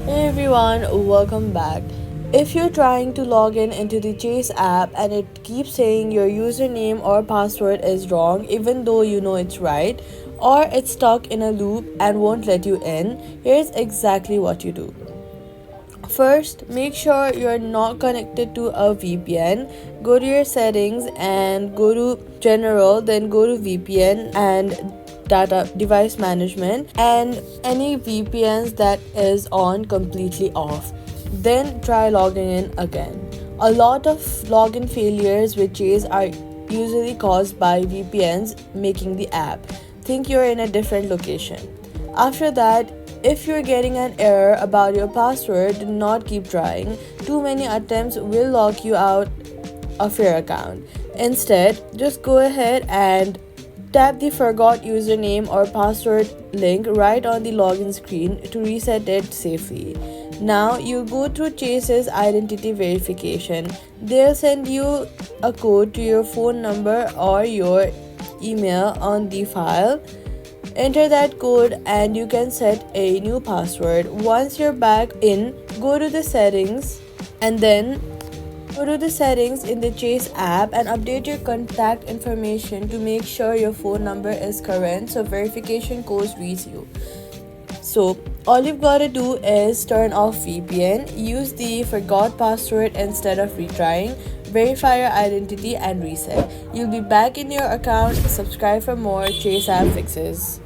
Hey everyone, welcome back. If you're trying to log in into the Chase app and it keeps saying your username or password is wrong even though you know it's right, or it's stuck in a loop and won't let you in, here's exactly what you do. First, make sure you're not connected to a VPN. Go to your settings and go to general, then go to VPN and data device management, and any VPNs that is on completely off. Then try logging in again. A lot of login failures with Chase are usually caused by VPNs making the app think you're in a different location. After that, if you're getting an error about your password, do not keep trying. Too many attempts will lock you out of your account. Instead, just go ahead and tap the forgot username or password link right on the login screen to reset it safely. Now you go through Chase's identity verification. They'll send you a code to your phone number or your email on the file. Enter that code and you can set a new password. Once you're back in, go to the settings and then go to the settings in the Chase app and update your contact information to make sure your phone number is current so verification codes reach you. So all you've got to do is turn off VPN, use the forgot password instead of retrying, verify your identity and reset. You'll be back in your account. Subscribe for more Chase app fixes.